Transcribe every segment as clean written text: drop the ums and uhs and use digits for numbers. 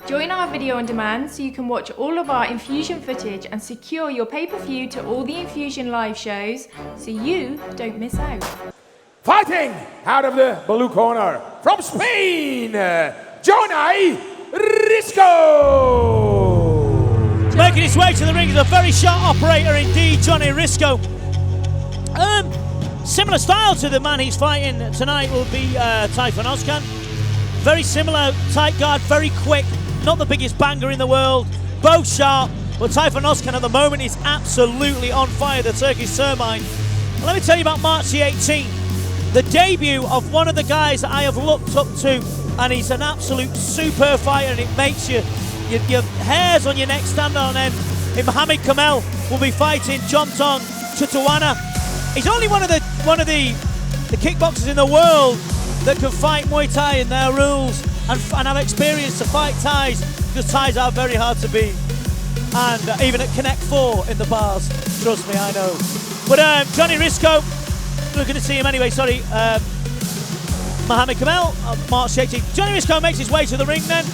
Join our video on demand so you can watch all of our Enfusion footage and secure your pay-per-view to all the Enfusion live shows so you don't miss out. Fighting out of the blue corner from Spain, Jonay Risco. Making his way to the ring is a very sharp operator indeed, Jonay Risco. Similar style to the man he's fighting tonight will be Tayfun Ozcan. Very similar, tight guard, very quick, not the biggest banger in the world, both sharp, but Tayfun Ozcan at the moment is absolutely on fire, the Turkish turbine. And let me tell you about March the 18th, the debut of one of the guys that I have looked up to, and he's an absolute super fighter, and it makes your hairs on your neck stand on end. Mohammed Simsek will be fighting Jomtong Chutuwana. He's only one of the kickboxers in the world that can fight Muay Thai in their rules and have experience to fight Thais, because Thais are very hard to beat. And even at Connect 4 in the bars, trust me, I know. But Jonay Risco, we're going to see him anyway, sorry. Mohammed Simsek, March 18th. Jonay Risco makes his way to the ring then.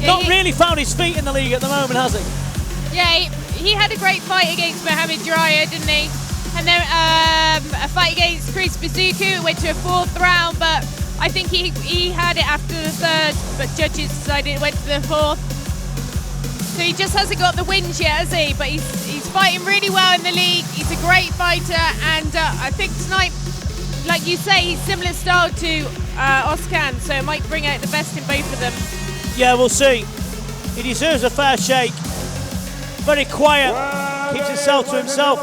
Yeah, Not really found his feet in the league at the moment, has he? Yeah, he had a great fight against Mohamed Jiraiya, didn't he? And then a fight against Chris Bazuku, went to a 4th round, but I think he had it after the 3rd, but judges decided it went to the 4th. So he just hasn't got the wins yet, has he? But he's fighting really well in the league. He's a great fighter, and I think tonight, like you say, he's similar style to Ozcan, so it might bring out the best in both of them. Yeah, we'll see. He deserves a fair shake. Very quiet, keeps himself to himself,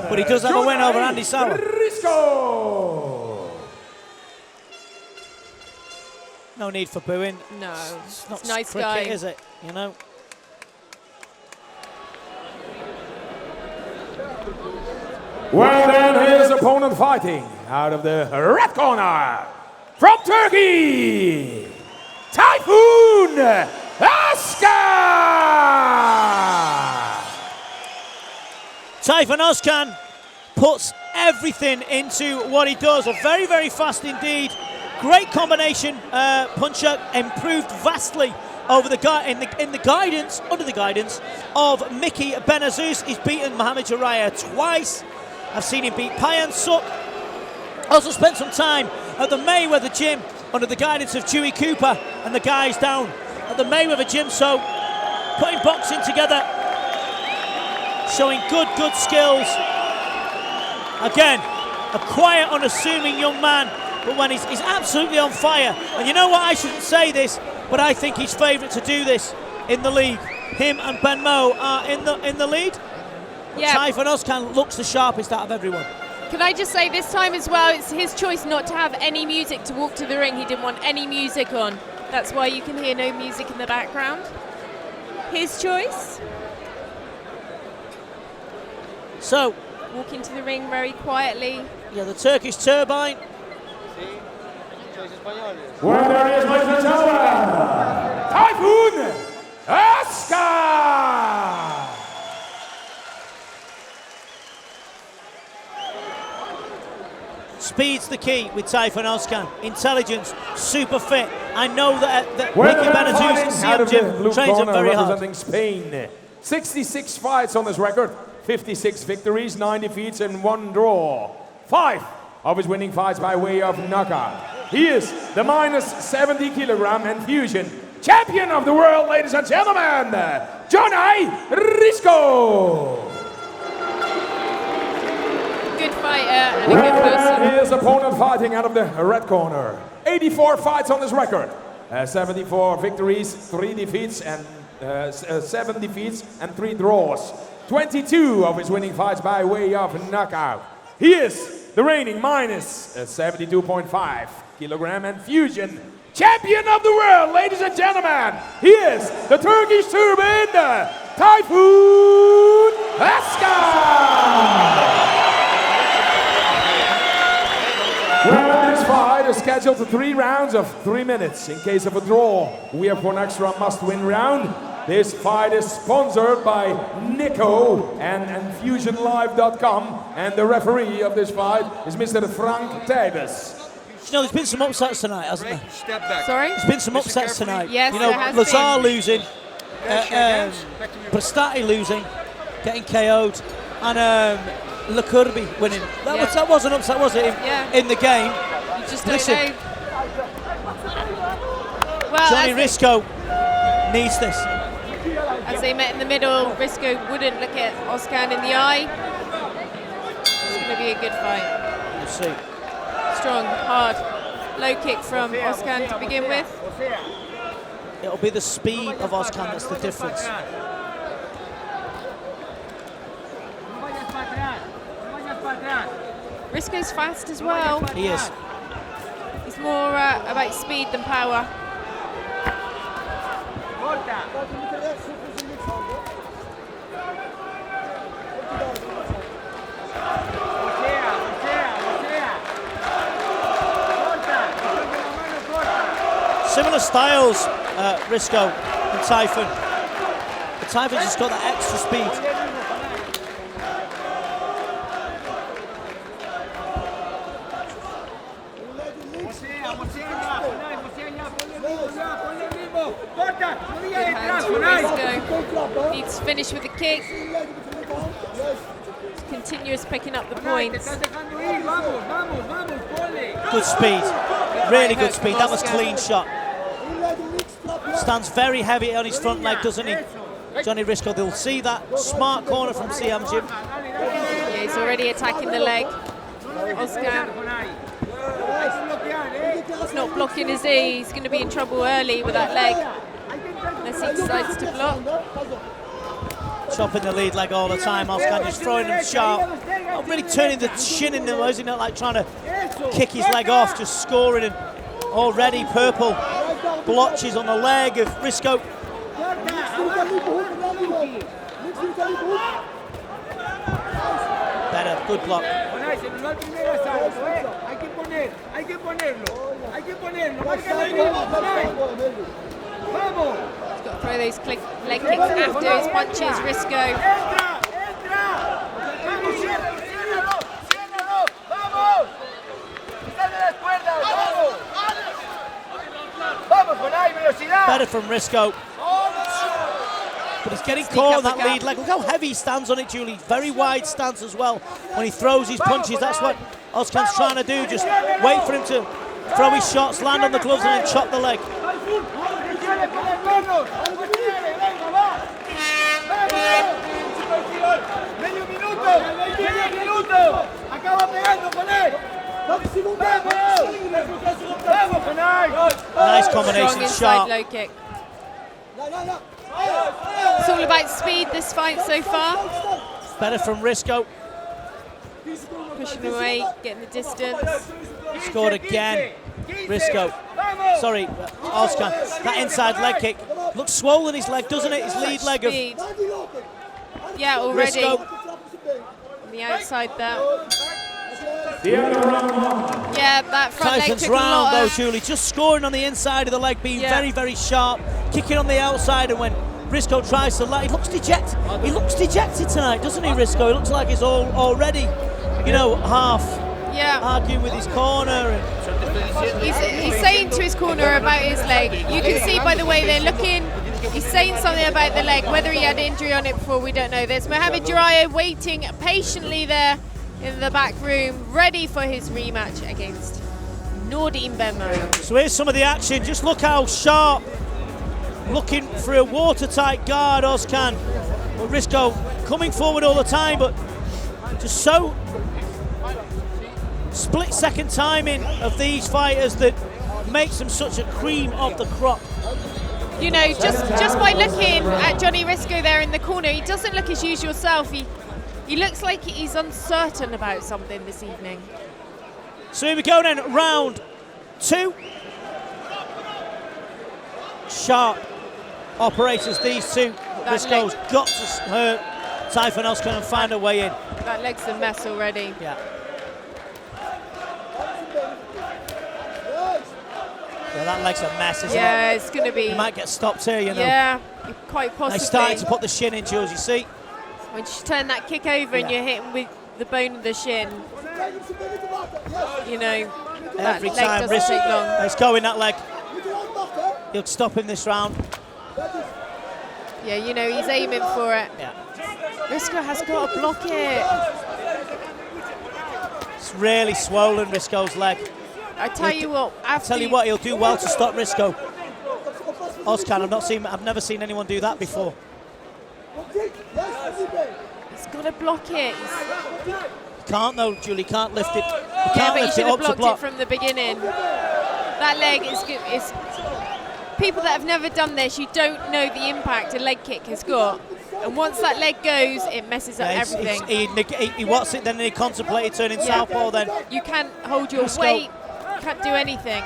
but he does have a win over Endy Semeleer. No need for booing. No, it's not nice cricket, guy, is it? You know. Well, then his opponent fighting out of the red corner from Turkey, Tayfun Ozcan. Tayfun Ozcan puts everything into what he does. Very, very fast indeed. Great combination puncher, improved vastly over the under the guidance of Mickey Benazouz. He's beaten Mohammed Jiraiya twice. I've seen him beat Payan Suk. Also spent some time at the Mayweather gym under the guidance of Dewey Cooper and the guys down at the Mayweather gym. So putting boxing together, showing good skills. Again, a quiet, unassuming young man, but when he's absolutely on fire. And you know what, I shouldn't say this, but I think he's favourite to do this in the league. Him and Ben Mo are in the lead. Yeah. Tayfun Ozcan looks the sharpest out of everyone. Can I just say this time as well, it's his choice not to have any music to walk to the ring. He didn't want any music on. That's why you can hear no music in the background. His choice. So, walking to the ring very quietly. Yeah, the Turkish turbine. Well, there he is, ladies and gentlemen, Tayfun Ozcan. Speed's the key with Tayfun Ozcan. Intelligence, super fit. I know that Mickey Benazouz and CM Gym trains him very hard. Representing Spain, 66 fights on his record, 56 victories, 9 defeats and 1 draw. 5 of his winning fights by way of knockout. He is the minus 70 kilogram Enfusion champion of the world, ladies and gentlemen, Jonay Risco. Good fighter and a good person. His opponent fighting out of the red corner. 84 fights on his record. 74 victories, 3 defeats and 7 defeats and 3 draws. 22 of his winning fights by way of knockout. He is the reigning minus 72.5 kilogram Enfusion champion of the world, ladies and gentlemen. He is the Turkish Turban, Tayfun Ozcan. Well, this fight is scheduled to 3 rounds of 3 minutes. In case of a draw, we have one extra must-win round. This fight is sponsored by Nico and EnfusionLive.com, and the referee of this fight is Mr. Frank Tijbes. You know, there's been some upsets tonight, hasn't there? Step back. Sorry? There's been some upsets tonight. Yes, you know, there has Lazar been. losing, Prestati losing, getting KO'd, and Lacurbi winning. That was an upset, was it, in the game? You just don't Listen, know. Well, Jonay Risco needs this. as they met in the middle, Risco wouldn't look at Ozcan in the eye. It's going to be a good fight. We'll see. Strong, hard, low kick from Ozcan to begin with. It'll be the speed of Ozcan that's the difference. Risco's fast as well. He is. He's more about speed than power. Similar styles, Risco and Tayfun. But Tayfun's just got that extra speed. Good hands from Risco. Needs to finish with a kick. Continuous picking up the points. Good speed, really good speed. That was clean shot. Stands very heavy on his front leg, doesn't he? Jonay Risco, they'll see that smart corner from CM Jim. Yeah, he's already attacking the leg. Ozcan. He's not blocking his E. He's going to be in trouble early with that leg. Unless he decides to block. Chopping the lead leg all the time. Ozcan just throwing him sharp. Not really turning the chin in there, is he? Not like trying to kick his leg off, just scoring. And already purple blotches on the leg of Risco. Better, good block. He's got to throw those leg kicks after his punches, Risco. Better from Risco. But he's getting caught on that lead leg. Look how heavy he stands on it, Julie. Very wide stance as well. When he throws his punches, that's what Ozcan's trying to do. Just wait for him to throw his shots, land on the gloves, and then chop the leg. Nice combination Strong inside shot. low kick. It's all about speed this fight so far. Better from Risco. Pushing away, getting the distance. Scored again. Risco. Sorry, Ozcan. That inside leg kick. Looks swollen his leg, doesn't it? His lead leg of Speed. Yeah, already. Risco. On the outside there. The end of round one. Yeah, that front leg Tayfun's took a round lot though, of... Julie. Just scoring on the inside of the leg, being Yeah. very, very sharp. Kicking on the outside, and when Risco tries to land, he looks dejected. He looks dejected tonight, doesn't he, Risco? He looks like he's already, half arguing with his corner. And He's saying to his corner about his leg. You can see by the way they're looking. He's saying something about the leg. Whether he had injury on it before, we don't know. There's Muhammed Simsek waiting patiently there in the back room, ready for his rematch against Nordin Bemo. so here's some of the action. Just look how sharp. Looking for a watertight guard, Ozcan. But Risco coming forward all the time, but just so split-second timing of these fighters that makes them such a cream of the crop. You know, just by looking at Jonay Risco there in the corner, he doesn't look his usual self. He looks like he's uncertain about something this evening. So here we go then, round two. Sharp operators, these two. Risco's got to hurt Tayfun Ozcan and find a way in. That leg's a mess already. Yeah. Yeah, that leg's a mess, isn't it? Yeah, it's going to be... He might get stopped here, you know. Yeah, quite They possibly. started to put the shin in, Jules, you see? When you turn that kick over and you're hitting with the bone of the shin, you know, Every leg time doesn't take long. Let's go in that leg. He'll stop him this round. Yeah, you know, he's aiming for it. Yeah. Risco has got to block it. It's really swollen, Risco's leg. I tell you what, He'll do well to stop Risco. Ozcan, I've never seen anyone do that before. He's got to block it. Can't though, Julie, can't lift it. Yeah, but you should have blocked it from the beginning. That leg is people that have never done this, you don't know the impact a leg kick has got. And once that leg goes, it messes up everything. He wants it, then he contemplated turning southpaw then. You can't hold your weight, you can't do anything.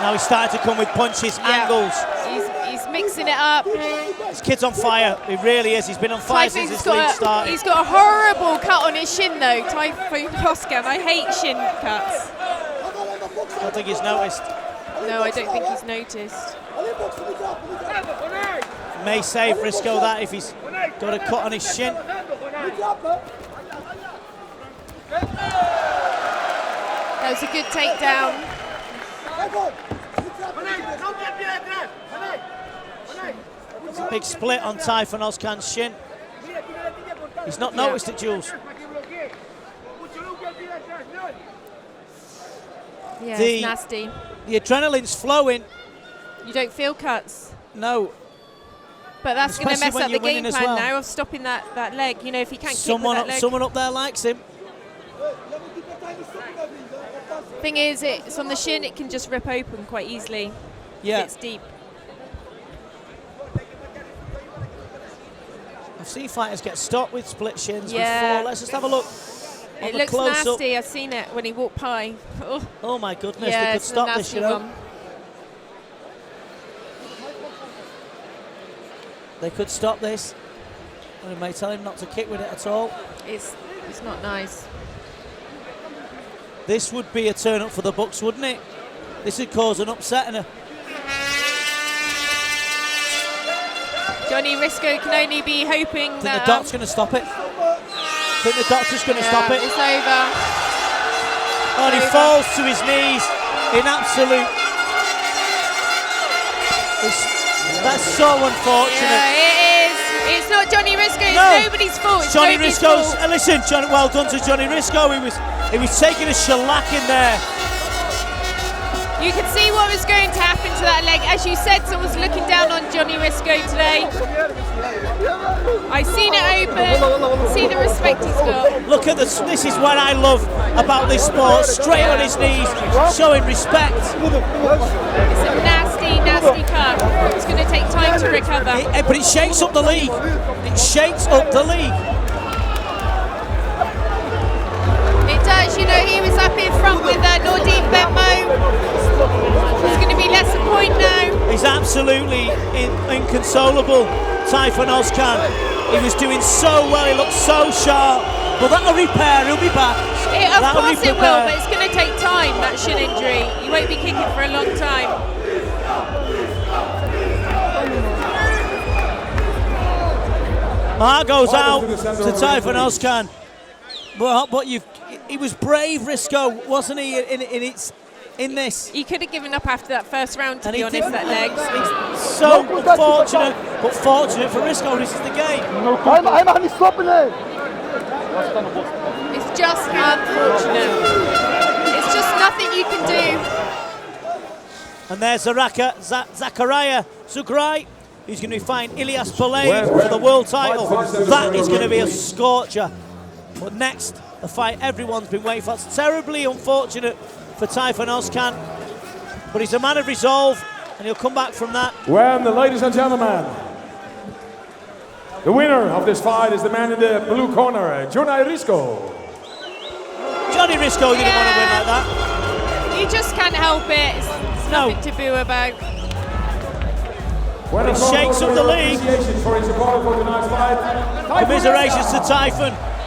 Now he's starting to come with punches, angles. He's mixing it up. This kid's on fire, he really is. He's been on fire since his league started. He's got a horrible cut on his shin though, Tayfun Ozcan. I hate shin cuts. I don't think he's noticed. No, I don't think he's noticed. May save Risco that if he's got a cut on his shin. That was a good takedown. It's a big split on Tayfun Ozcan's shin. He's not noticed it, Jules. Yeah, it's nasty. The adrenaline's flowing. You don't feel cuts. No. But that's going to mess up the game plan well. now of stopping that leg. You know, if he can't kick with that leg. Someone up there likes him. Thing is, it's on the shin, it can just rip open quite easily. Yeah. If it's deep. I've seen fighters get stopped with split shins before. Let's just have a look. It looks nasty. I've seen it when he walked by. Oh my goodness, yeah, they could stop this, you know. They could stop this. And we may tell him not to kick with it at all. It's not nice. This would be a turn up for the Bucks, wouldn't it? This would cause an upset and a... Jonay Risco can only be hoping that... the doc's going to stop it. I think the doctor's going to stop it. It's over. And he falls to his knees in absolute... That's so unfortunate. Yeah, it is. It's not Jonay Risco. It's nobody's fault. It's Jonay Risco's... listen, well done to Jonay Risco. He was taking a shellac in there. You could see what was going to happen to that leg. As you said, someone's looking down on Jonay Risco today. I've seen it open. See the respect he's got. Look at this. This is what I love about this sport. Straight on his knees, showing respect. It's a nasty, nasty cut. It's going to take time to recover. But it shakes up the league. It shakes up the league. It does. You know, he was up in front with Nordine Benmo. It's going to be less a point now. He's absolutely inconsolable, Tayfun Ozcan. He was doing so well, he looked so sharp. But that'll repair, he'll be back. Of course it will, but it's going to take time, that shin injury. He won't be kicking for a long time. Mark goes out to Tayfun Ozcan. But he was brave, Risco, wasn't he, in this? He could have given up after that first round, to be honest, that leg. It's so unfortunate, but fortunate for Risco, this is the game. It's just unfortunate. It's just nothing you can do. And there's Zakaria Zugrai, who's going to be fighting Ilyas Palaid for the world title. That is going to be a scorcher. But next, the fight everyone's been waiting for. It's terribly unfortunate for Tayfun Ozcan, but he's a man of resolve, and he'll come back from that. Well, ladies and gentlemen, the winner of this fight is the man in the blue corner, Jonay Risco. Jonay Risco didn't want to win like that. You just can't help it. It's nothing to boo about. But it shakes up the league. Commiserations to Tayfun.